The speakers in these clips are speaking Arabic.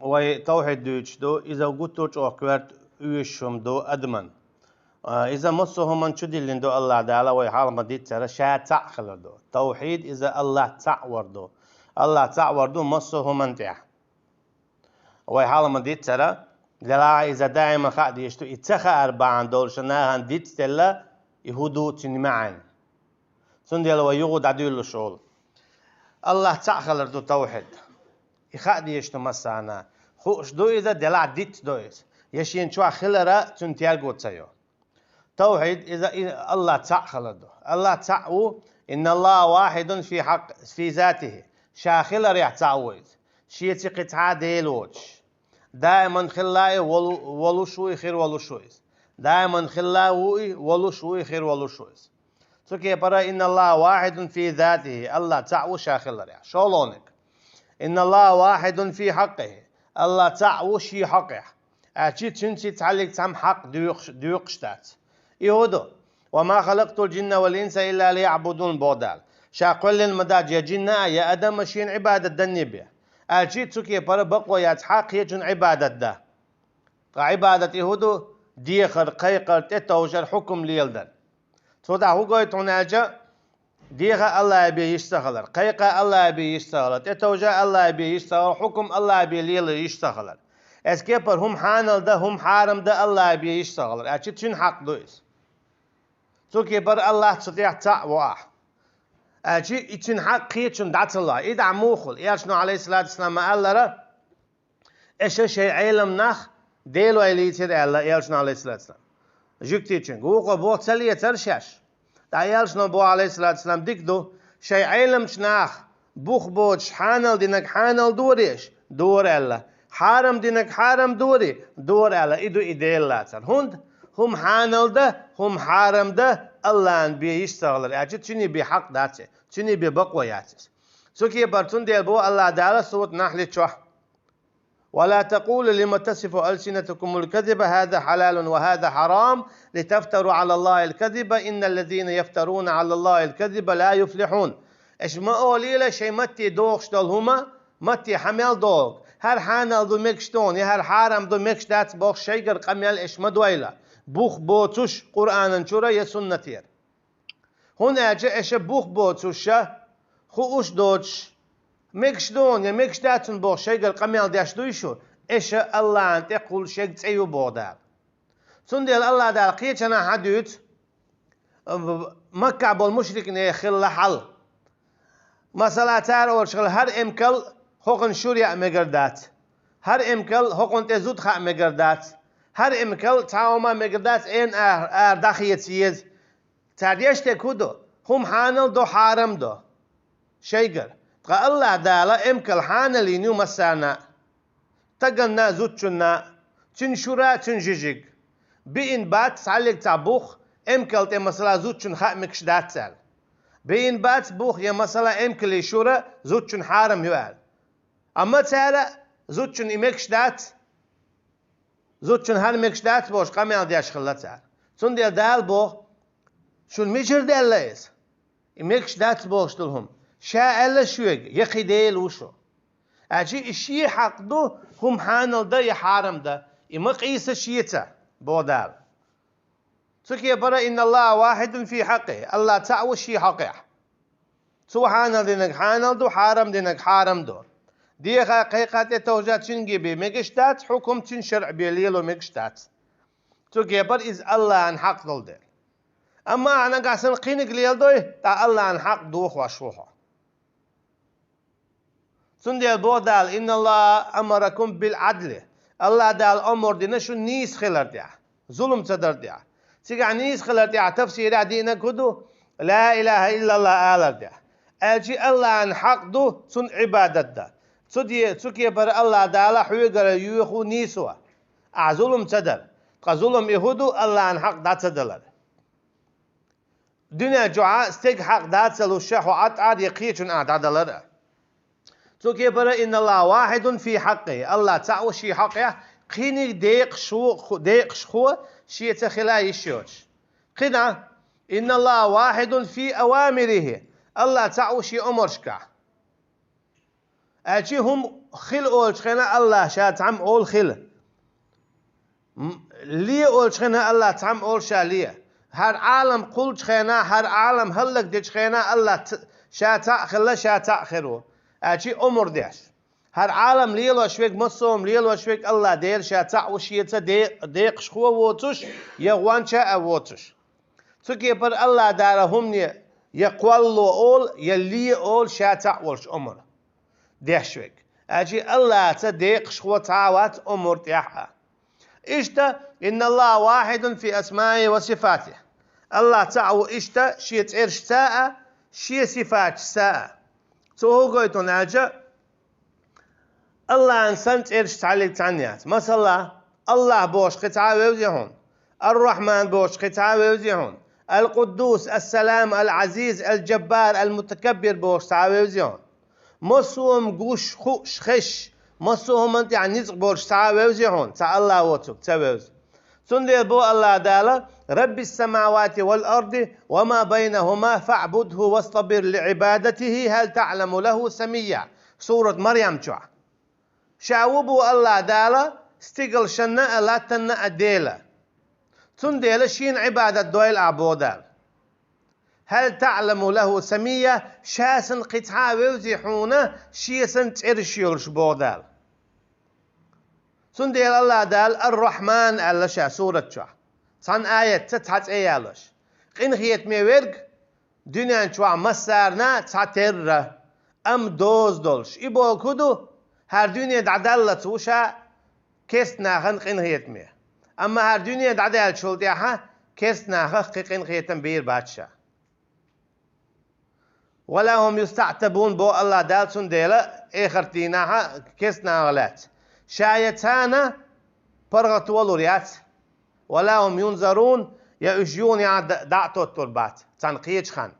وتوحيد دوش دو إذا قلت أكبرت يشم دو أدمن إذا مصهم من شدي لندو الله تعالى ويحال مديد ترى شاء تعخل دو توحيد إذا الله تعور دو الله تعور دو مصهم من تع ويحال مديد ترى لا إذا دائما خاد يشتو يتخا أربعان دول شناها ديت تلا يهودو تنمعن سندل ويغود عدول الشغل الله تعخل دو توحيد يخاد يشتو مسانا خوش دو إذا دلع ديت دويس يشين شو خلرا تنتيال قوتسيو توحيد إذا الله تعخل دو الله تعو إن الله واحد في حق في ذاته شاخل ريح تعويد شيتي قطعة ديلوش دائما خلاي ولو شوي خير ولو شوي دائما خلاوي ولو شوي خير ولو شوي سكي برا إن الله واحد في ذاته الله تعو شاخل ريح شولونك إن الله واحد في حقه الله تعو شي حقه أشي تنسي تعلق تام حق ديوقشتات يهودو وما خلقت الجن والإنس إلا ليعبدون بودال شاقل المداج يا جنة يا أدم مشين عبادة دنيبيا أشي تسكي برا بقوى يتحق يجن عبادة ده عبادة يهودو ديخر قيقر تتوجر حكم ليلدن تودا هو قوي توناجا ديخا الله يبي يشتغل قيقا الله يبي يشتغل تتوجا الله يبي يشتغل حكم الله يبي ليل يشتغل اسكيبر هم حانل ده هم حارم ده الله يبي يشتغل أشي تشين حق دويس سوكي بر الله تستطيع تعواه أشي تشين حق كيتشن دعت الله إذا موخل إيشنو عليه الصلاة والسلام قال له إيش شيء علم نخ ديلو إليتر الله إيشنو عليه الصلاة والسلام جوكتي تشين قوقو بو تسليه ترشاش دا إيشنو بو عليه الصلاة والسلام ديكدو شيء علم شناخ بوخ بوش حانل دينك حانل دوريش دور الله حارم دينك حارم دوري دور الله إدو إديل لاتر هند هم حانل ده هم حارم ده الله أن بيشتغل أجي تشني بحق داته تشني ببقوة ياتس سوكي برتون ديل بو الله دالا صوت نحلي تشوح ولا تقول لما تصف ألسنتكم الكذب هذا حلال وهذا حرام لتفتروا على الله الكذب إن الذين يفترون على الله الكذب لا يفلحون إيش ما أولي شيء متي دوغش هما متي حمل دوغ هر حانل دو مكشتون هر حارم دو مكشتات بوخ شيقر قميل إيش مدويلة بوخ بوتوش قرآن شورا يسنتير هنا أجي إيش بوخ بوتوش خوش دوتش مكشتون يا مكشتاتن بوخ شيقر قميل داش دويشو إيش الله أنت يقول شيق تسيو بودال سندل الله دال قيتنا حدود مكة بالمشرك نيخل حل مثلا تار أول شغل هر إمكال هوقن شوريا مقردات هر إمكال هوقن تزود خا مقردات هر إمكال تعاوما مقردات إن داخية سيز تاريش تكودو هم حانل دو حارم دو شيقر تقى الله دالا إمكال حانل ينو مسانا تقلنا زوتشنا تنشورا تنجيجيق بين بات تعلق تعبوخ إمكال تمسلا زوتشن خا مكشدات سال بين بات بوخ يا مسلا إمكال يشورا زوتشن حارم يوال أما تارا زوتشن إمكشدات زوتشن هر مكشدات بوش قامي دياش خلتها سون ديال دال بو شو المجر ديال ليس إمكشدات بوش دلهم شاء الله شويق يقي ديل وشو أجي الشي حق دو هم حانل ده يحارم ده إمقيس الشيطة بو دال سكي برا إن الله واحد في حقه الله تعوى الشي حقه سو حانل دينك حانل دو حارم دينك حارم دو دي حقيقة توجات شنجي بي مكشتات حكم تنشرع بليلو مكشتات سكي بر إز الله عن حق دل دير أما أنا قاسم قينك ليل دوي تا الله عن حق دوخ وشوحه سندي البو دال إن الله أمركم بالعدل الله دال أمر دينا شو نيس خلر ديا ظلم تدر ديا سيقع نيس خلر ديا تفسير دينا كدو لا إله إلا الله آلر ديا أجي الله عن حق دو سن عبادت دا سكي بر الله دالا حويقر يوخو نيسوا ظلم تدر ظلم يهودو الله عن حق دا تدلر دنيا جوعا استيق حق دا تسلو الشيخ عاد يقيتون عدلر سوكي برا إن الله واحد في حقه الله تعوى شي حقه قيني ديق شخو شي تخلا يشوش قنا إن الله واحد في أوامره الله تعوى شي أمرشكا أجي هم خل أول شخنا الله شا تعم أول خل ليه أول شخنا الله تعم أول شاليه هر عالم قل شخنا هر عالم هلك دي شخنا الله شا تأخر شا تأخره أشي أمر ديش هر عالم ليل وشويك مصوم ليل وشويك الله دير شا تعوش يتا ديق شخوة ووتش يغوان شا ووتش تكي بر الله دارهم يقولوا أول يلي أول شا تعوش أمر ديش شويك أجي الله تديق شخوة تعوات أمور تيحها إشتا إن الله واحد في أسمائه وصفاته الله تعو إشتا شي تعيرش ساء شي صفات ساء هو قويتون أجا الله إنسان تعيرش تعليق تعنيات مثلا الله بوش قطعة ويوزيهون الرحمن بوش قطعة ويوزيهون القدوس السلام العزيز الجبار المتكبر بوش تعويوزيهون مصوم قوش خوش خش مصوم انت يعني نزق بورش تعويوزيهون تع الله وتوك تعويوز سندير بو الله دالا رب السماوات والأرض وما بينهما فاعبده واصطبر لعبادته هل تعلم له سميا سورة مريم شو شاوبو الله دالا استقل شنا لا تنا أديلا سندير شين عبادة دويل عبودال هل تعلم له سمية شاسن قطعة ويوزيحونه شيسن ترشيولش بودال سنديل الله دال الرحمن ألا شا سورة شا صان آية تتحت ايالش قين خيت ميورق دنيا شوا مسارنا تاتر ام دوز دولش إبول كدو هر دنيا دعدالت وشا كيست ناخن قين خيت مي اما هر دنيا دعدال شلديها كيست ناخن قين خيتن بير باتشا ولا هم يستعتبون بو الله دالسون ديلا اخرتيناها كيسنا غلات شايتانا برغت ولوريات ولا هم ينظرون يأجيون دعتو التربات تنقيج خان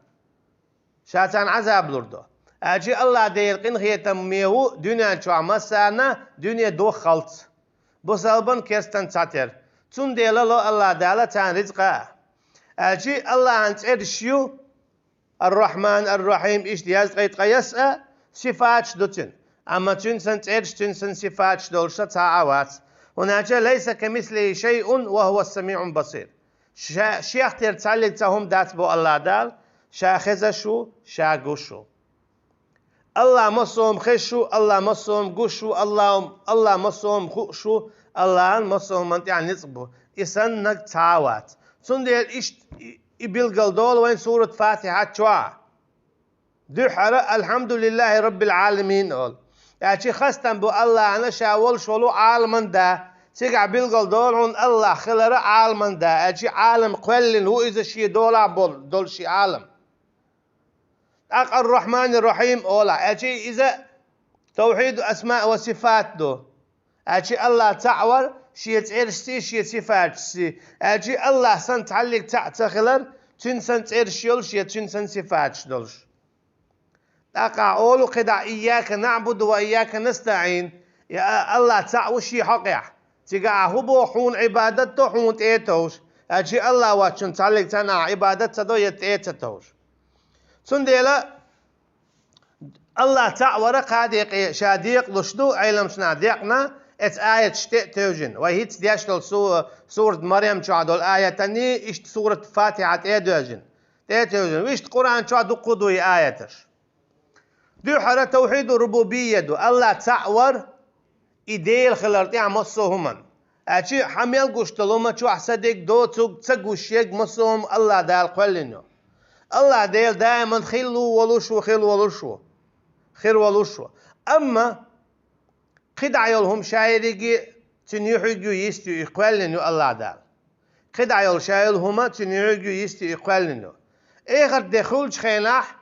شاتان عذاب لردو اجي الله ديل قين خيتم ميهو دنيا شو عمسانا دنيا دو خلط بسالبن كيستن تاتر تون ديلا لو الله دالا تان رزقا اجي الله انت ارشيو الرحمن الرحيم إيش دياز قيت قيسة صفات دوتن أما تنسن تعرش تنسن صفات دولشة تعاوات هناك ليس كمثله شيء وهو السميع البصير شيخ ترتعلق تهم دات بو الله دال شاخذ شو شاقوشو الله مصوم خشو الله مصوم قوشو الله مصوم خوشو الله مصوم انت يعني نصبو إسان نك تعاوات سندير إيش يبلغ دول وين سورة فاتحة شوا دحرة الحمد لله رب العالمين قول يعني خستن بو الله أنا شاول شولو عالم دا تيجع بلغ دول هون الله خلرا عالم دا يعني عالم قلن هو إذا شي دولا بول دول شي عالم الرحمن الرحيم أولا يعني إذا توحيد أسماء وصفات دو يعني الله تعور شيء تعرشتي شيء صفاتي أجي الله سن تعلق تعتخلر تنسن تعرشيول شيء تنسن صفات دولش أقع أولو قدع إياك نعبد وإياك نستعين يا الله تعوشي حقيع تقع هبو حون عبادته حون تيتوش أجي الله واتشن تعلق تنا عبادته دو يتيتوش سنديلا الله تعور قادق شاديق لشدو علم شنا ديقنا ات آية شتاء توجن وهي تدياشتل سورة مريم شعدو الآية تاني اشت سورة فاتحة ايدوجن توجن ويشت قرآن شعدو قدوي آياتش دو حرة توحيد الربوبية دو الله تعور إيديل خلرتي عمصوهما أشي حميل قشتلوما شو أحسدك دو تسقوشيك مصوهم الله دال قولينو الله ديل دائما خلو ولوشو خير ولوشو أما قد عيالهم شايريجي تنيحجو يستو يقولنو الله دال قد عيال شايلهما تنيحجو يستو يقولنو اخر دخول خيناح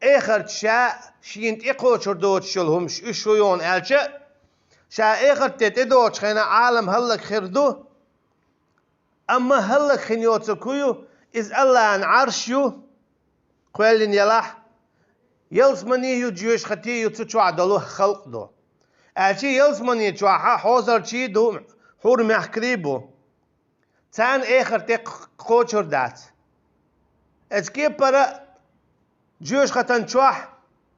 اخر شا شينت اقوشر دوت شلهم شويون الشا شا اخر تتدوت خينا عالم هلك خردو اما هلك خنيوتو كيو از الله عن عرشيو قولن يلاح يلسمني جيوش ختي يتشوع دلو خلق دو أشي يلسمني جواها حوزر شي دو حور محكريبو تان آخر تق قوشر دات اتكي برا جوش ختن جواح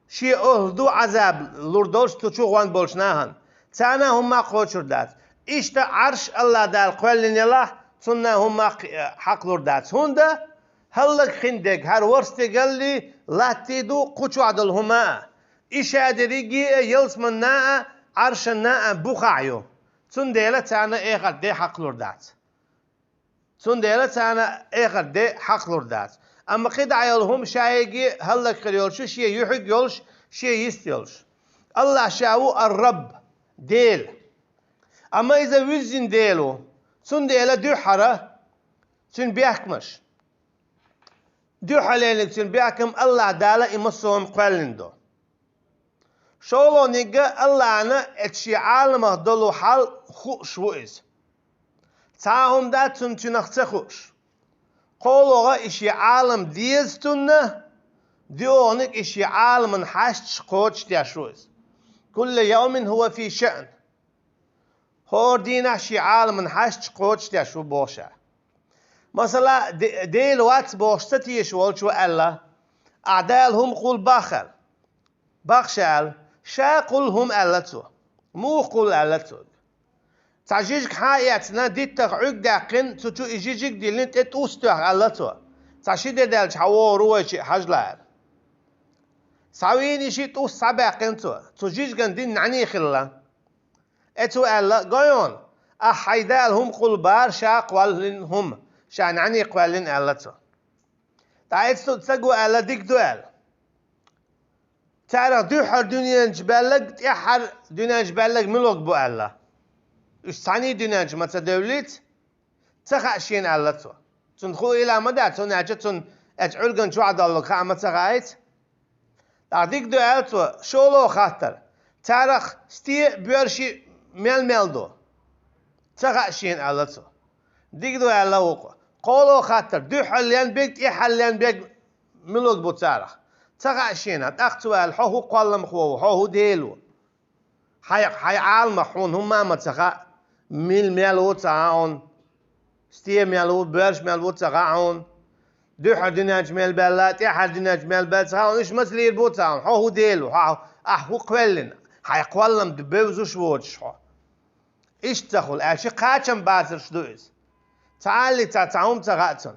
شي أهدو عذاب لوردوش تشوغوان بولشناهن تانا هما قوشردات إشتا عرش الله دال قولن يلا تنا هما حق لوردات هوندا هلك خندق هر ورستي قال لي لا تيدو قوشو عدل هما إشا دريجي يلس من ناء عرش ناء بخاعيو تنديلا تانا إيغر دي حق لوردات تنديلا تانا إيغر دي حق لوردات أما قد عيالهم شايجي هلك خريولش شي يحق يولش شي يستيولش الله شاو الرب ديل أما إذا وزن ديلو تنديلا دو حرة تن بيحكمش دو حليلك تن بيحكم الله دالا إمسهم قلندو شولو نيجا الله أنا اتشي عالمه دلو حال خوش وإز تاهم دا تنتنخ تخوش قولوغا إشي عالم ديز تنه ديونك إشي عالم حاشتش قوتش تياشوز كل يوم هو في شأن هور دينا شي عالم حاشتش قوتش تياشو بوشا مثلا ديل واتس بوشتتي يشوال شو ألا أعدالهم قول باخر باخشال شا قولهم ألتو مو قول ألتو تعجيجك حاياتنا ديتك عقداقن تتو إجيجك ديلين تتوستوح ألتو تعشيد دالش حوار روشي حجلال ساوين إشي توس سابقن تجيجكن دين نعني خلا اتو ألا قيون أحيدالهم قول بار شا قوالهم شا نعني قوالين ألتو تعيدتو تسقو ألا ديك دوال تعرف دوحر دنيا جبالك تحر دنيا جبالك ملوك بو ألا إيش ثاني دنيا ما تدولت تخشين ألا تو تندخل إلى مدى تنعجتون أتعلقن شو عد الله خامة تغايت تعديك دوال تو شولو خاطر تعرف ستي بيرشي مل دو تخشين ألا تو ديك دوال لوقو قولو خاطر دوحلين بيك يحلين بيك ملوك بو تعرف تغاشينات أختوال حوه قلم خوه حوه ديلو حي عالم حون هم ما تغا ميلو تعاون ستي ميلو برش ميلو تعاون دو حدنا جمال بلات حدنا جمال بلات تعاون إيش مثل يربو تعاون حوه ديلو حوه قلنا حي قلم دبوزو شوتش حو إيش تخل أشي قاتم بازر شدويز تعالي تعاون تغاتن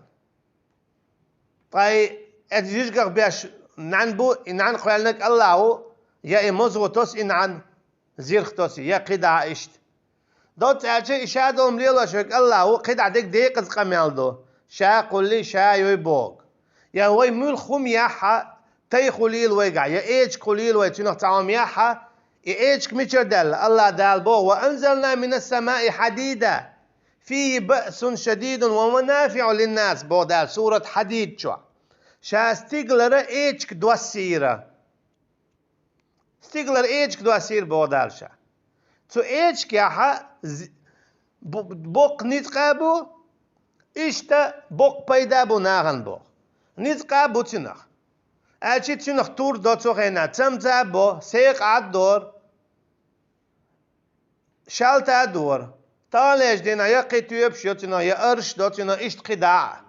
طيب أتجيش بيش نعنبو إنعن قوالنك الله يا إمزغو توس إنعن زيرخ توسي يا قدع إشت دوت أجي إشادهم ليلا شوك الله قدع ديك ديق قميل دو شا قولي شا يويبوغ يا هوي مول خم ياحا تيخو ليل ويقع يا إيج قوليل ويتنخ تعام ياحا إيج كميشر دل الله دال بو وأنزلنا من السماء حديدا فيه بأس شديد ومنافع للناس بو دال سورة حديد شو شا ستيغلر إيجك دوسيرة ستيغلر إيجك دوسير بودال شا تو إيجك ياحا بوق نتقابو إشتا بوق بيدا بو ناغن بو نتقابو تنخ أجي تنخ تور دو تغينا تمتا بو سيق عد دور شالتا دور تاليش دينا يا قيتو يبشو تنا يا أرش دو تنا إشت قداع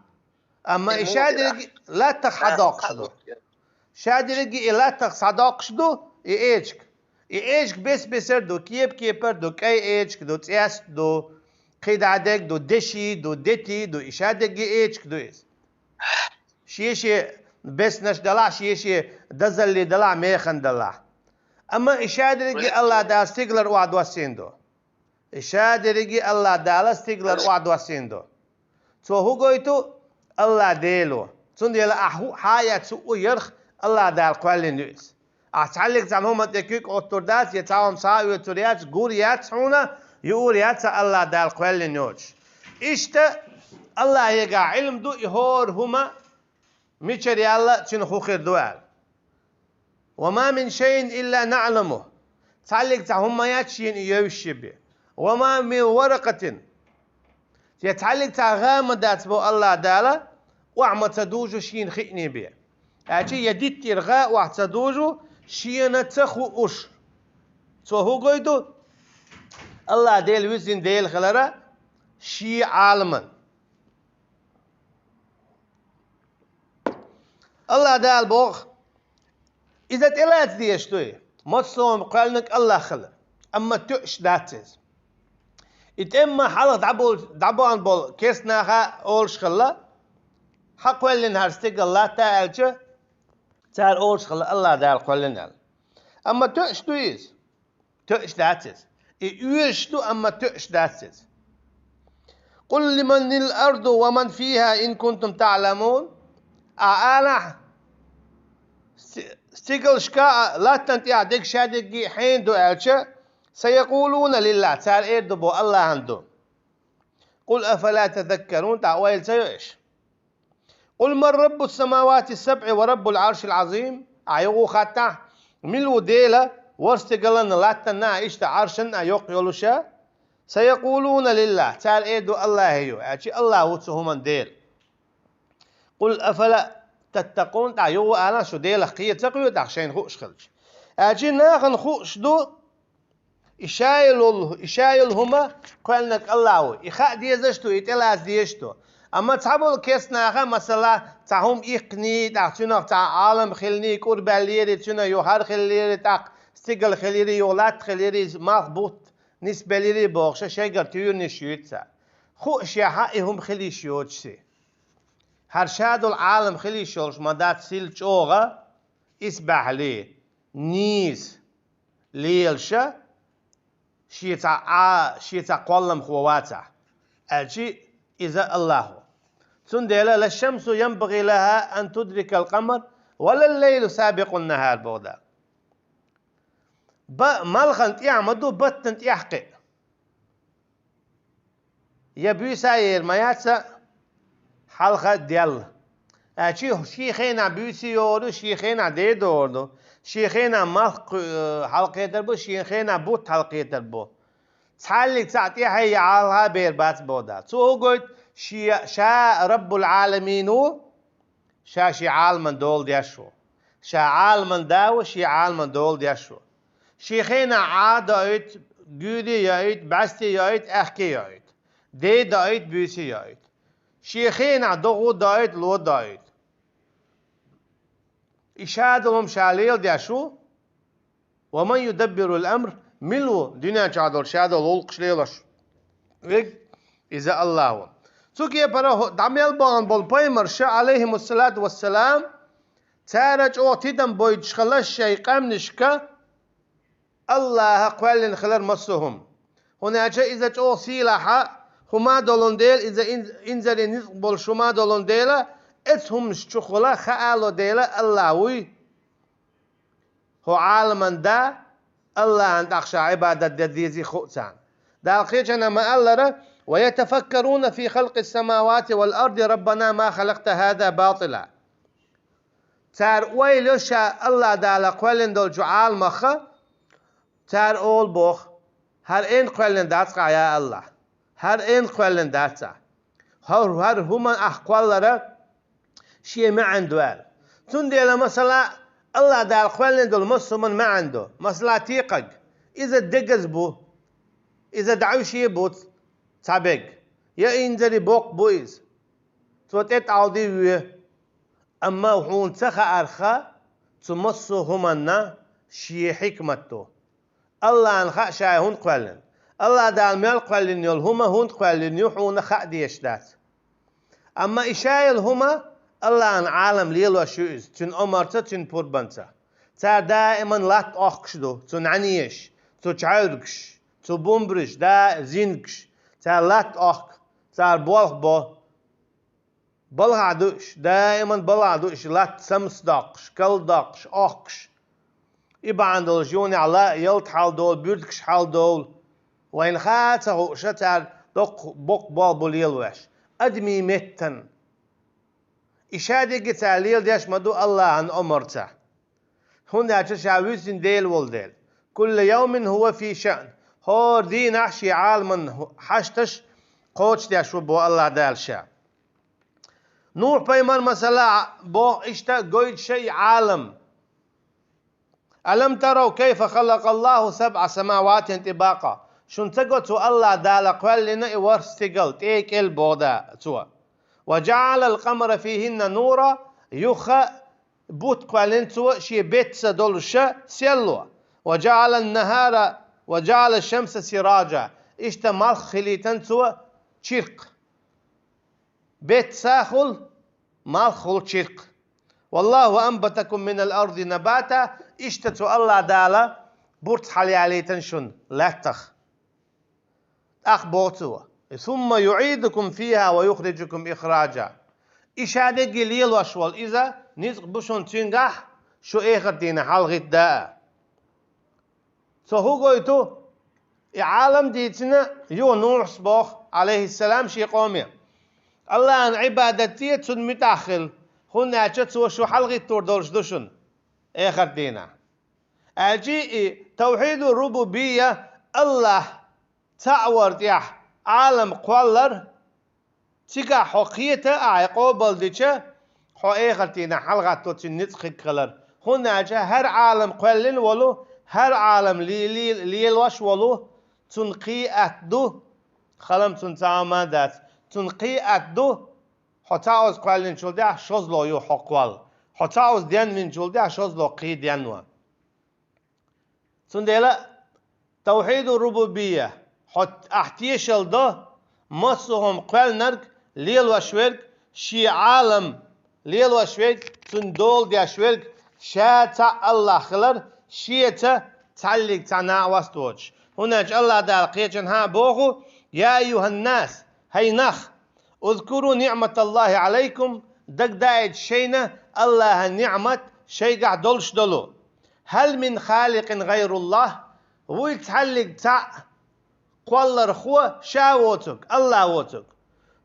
أما إشادرق لا تخداقش دو شادرق لا تخداقش دو إيجك بس بسر دو كيبر دو كي إيجك دو تياس دو قيدعدك دو دشي دو دتي دو إشادرق إيجك دو إيز شيشي بس نش دلع شيشي دزل دلع ميخن دلع أما إشادرق الله دا استقلر وعد وسين دو إشادرق الله دا استقلر وعد وسين دو تو هو قويتو الله ديلو تنديلا أحو حياة سوء يرخ الله دال قوالين نويس أتعلق زنهم تكيك أوتردات يتعاهم ساوي وتريات قوريات هنا يوريات الله دال قوالين نوش إشتا الله يقع علم دو يهور هما ميشري الله تنخو خير دوال وما من شيء إلا نعلمه تعلق زنهم ياتشين يوشي وما من ورقة يتعلق تغامدات بو الله دالا وعم تدوجو شين خئني بيه أجي يديت إرغاء وعتدوجو شين تخو أش هو قيدو الله ديل وزن ديل خلرا شي عالما الله دال بوغ إذا تلات ديشتوي مصوم قالنك الله خلق أما تؤش داتز إتما حلق دعبان بول كيسناها أولش خلا حق ولن هرستيق الله تعالى تار أولش خلا الله دار قولنا أما تؤش دويز تؤش داتز إيوشتو أما تؤش داتز قل لمن الأرض ومن فيها إن كنتم تعلمون أنا استيقل شكا لا تنتيع ديك شادق حين دو ألشا سيقولون لله تار إيردو بو الله عنده قل أفلا تذكرون تعويل سيوش قل من رب السماوات السبع ورب العرش العظيم أيغو خاتا ملو ديلا ورستقلن لا تنا إشتا عرشن أيوق يولوشا سيقولون لله تار إيردو الله هيو أشي الله وتسو من ديل قل أفلا تتقون تعيو أنا شو ديل خير تقيو دعشين خوش خلج أجي ناخن خوش دو إشايل هما قالنك الله إخاء ديزشتو إتلاز ديشتو أما تحبول كيس ناخا مثلا تاهم إقني تاعتنا تاع عالم خلني كور باليري تنا يوهر خليري تاع استقل خليري يولات خليري مخبوط نسبة ليري بوخشة شجر تيور نشيوتسا خوش يا حقهم خلي شيوتسي هرشاد العالم خلي شولش مدات سيل شوغا اسبح لي نيس ليلشا شيتا قولم خواتا أجي إذا الله تندل لا الشمس ينبغي لها أن تدرك القمر ولا الليل سابق النهار بودا مالخنت يعمدو بطنت يحقق يبي ساير ما ياتسا حلقة ديال أشي شيخنا بيسي يورو شيخنا ديدوردو شيخنا مالق حلقة دربو شيخنا بوت حلقة دربو تحلي تعطي هي عالها بيربات بودا تو قلت شا رب العالمين شي عالم دول ديشو شا عالم داو شي عالم دول ديشو شيخنا عادايت جودي يايت بستي يايت احكي يايت دي دايت بيسي يايت شيخنا دغو دايت لو دايت إشادهم شاليل ديشو ومن يدبر الأمر ملو دنيا شادول شادول ولقش ليلش إذا الله سوكي برا دعميل بان بول بايمر عليهم الصلاة والسلام تارج او تيدم بويد شخلاش شي قام نشكا الله قوالين خلال مصهم هناك إذا او سيلاحا هما دولون ديل إذا انزل نقبل شما دولون ديلا اتهم شخلا خالو ديلا اللهوي هو عالما دا الله أن تخشى عبادة ديزي خؤسان دا القيجنا ما ألره ويتفكرون في خلق السماوات والأرض ربنا ما خلقت هذا باطلا تار ويلوشا الله دا قولن دول جعال مخا تار أول بوخ هر این قولن داتقا يا الله هر این قولن داتقا هر هما أحقوال شيء ما عنده تندي مثلا الله دا قولن دول مصمن ما عنده مثلا تيقق إذا دقز بو إذا دعو شيء بوت سابق يا إنزلي بوق بويز توتيت عودي ويه أما هون تخا أرخا تمصو همنا شي حكمته الله أنخا شاي هون قوالن الله دال ميال قوالن يول هما هون قوالن يوحون خا ديشتات أما إشايل هما الله أن عالم ليل وشوز تن أمرتا تن بوربانتا تا دائما لا تأخكش دو تن عنيش تو تعرقش تو بومبرش دا زينكش تا لا تأخك تا بولخ بو بلها دوش دائما بلها دوش لا تسمس داقش كل داقش أخكش يبقى عند الجوني على يلت حال دول بيردكش حال دول وين خاته شتر دق بق بال بوليل وش أدمي متن إشادة قتاليل ديش مدو الله عن أمرته هنا تشاويسين ديل والديل كل يوم هو في شأن هو دي نحشي عالم حشتش قوش ديش وبو الله دال شا نوح بيمان مثلا بو اشتا قويد شيء عالم ألم تروا كيف خلق الله 7 سماوات طباقا شن تقوتو الله دال قوال لنا ورستقل تيك البودا توا وجعل القمر فيهن نورا يخا بوت قالنتو شي بيت سدولشا سيلوا وجعل النهار وجعل الشمس سراجا اشتمال خليتنتو شرق بيت ساخل مالخل شرق والله أنبتكم من الأرض نباتا اشتتو الله دالا بورت حالي عليتن شن لاتخ أخبوتوا ثم يعيدكم فيها ويخرجكم إخراجا إشادة قليل وشوال إذا نزق بشون تنجح شو إخر دينا حلغت داء هو قويتو عالم ديتنا يو نوح صباح عليه السلام شي قومي الله عن عبادتي تن متأخل هنا أجت شو حلغت توردولش دوشن إخر دينا أجي توحيد الربوبية الله تعورد يح عالم قولر تيجا حقيقة عقوبل ديشة حو إخرتينا حلقة توتي نتخي كلر هنا جا هر عالم قولن ولو هر عالم ليل وش ولو تنقي أكدو خلم تنتعامدات تنقي أكدو حتاوز قولن شلده شوزلو يو حقوال حتاوز ديان من شلده شوزلو قي ديانوا تندلا توحيد الربوبية حت احتيشل ده مصهم قال نرق ليل وشورق شي عالم ليل وشورق تندول دي شورق شاتا الله خلر شيتا تعلق تنا وستوج هناك الله دال قيجن ها بوغو يا أيها الناس هي نخ اذكروا نعمة الله عليكم دق دايد شينا الله النعمة شي قاعد دولش دولو هل من خالق غير الله ويتحلق تاع قولر خو شاوتك الله وتك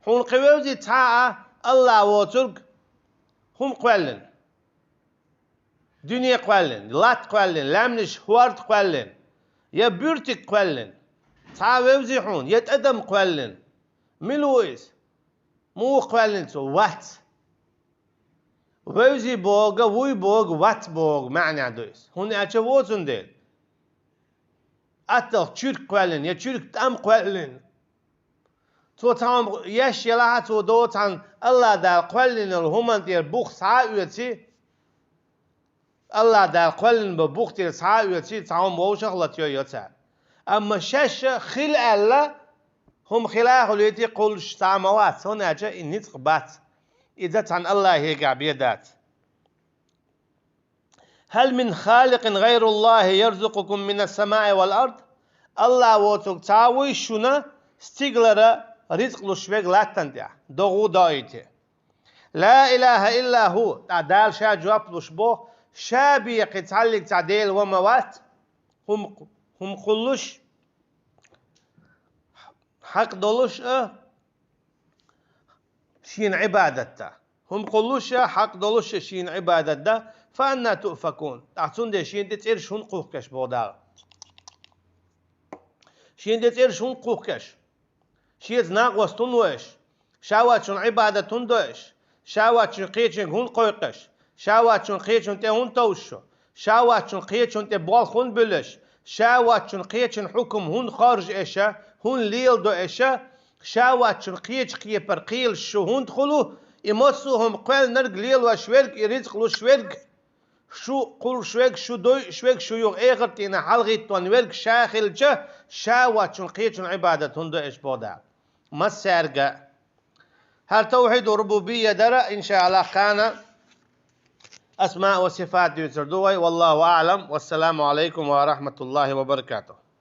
هون قوزي تاع الله وتك هم قولن دنيا قولن لات قولن لامنش هوارد قولن يا بيرتك قولن تاع وزي هون يتقدم قولن ملويس مو قولن تو وات وزي بوغ وي بوغ وات بوغ معنى دويس هون اچه ووتن ديل أتل تشرك قلن يا تشرك تام قلن تو تام يش يلا تو دوت عن الله دا قلن الهمن دير بوخ ساعتي الله دا قلن ببوخ دير ساعتي تام بو شغلت يوتا أما شش خل الله هم خلاه التي قل سماوات هنا جاء النطق بات إذا عن الله هيك عبيدات هل من خالق غير الله يرزقكم من السماء والأرض الله وتك تاوي شنا استغلر رزق لشبك لا تندع دغو دايته لا إله إلا هو تعدال شا جواب لشبو شابي يقتعلق تعديل وموات هم قلوش حق دولوش شين عبادته هم قلوش حق دولوش شين عبادته فأنا تؤفكون تعطون دي شين تتير شون قوكش بودار شين تتير شون قوكش شيز ناقوس تنوش شاوات شون عبادة تندوش شاوات شون قيتشن هون قوكش شاوات شون قيتشن تي هون توشو شاوات شون قيتشن تي بوال هون بلش شاوات شون قيتشن حكم هون خارج إشا هون ليل دو إشا شاوات شون قيتش قيبر قيل شو هون دخلو يمسوهم قال نرق ليل وشويرك يرزق لو شويرك شو قول شويك شو دوي شويك شو يوغ إيغرتينا حلغي تونويرك شاخل جه شاوات شون قيتشن عبادة هندو إيش بودا ما السارقة هل توحيد ربوبية درا إن شاء الله كان أسماء وصفات يتردوي والله أعلم والسلام عليكم ورحمة الله وبركاته.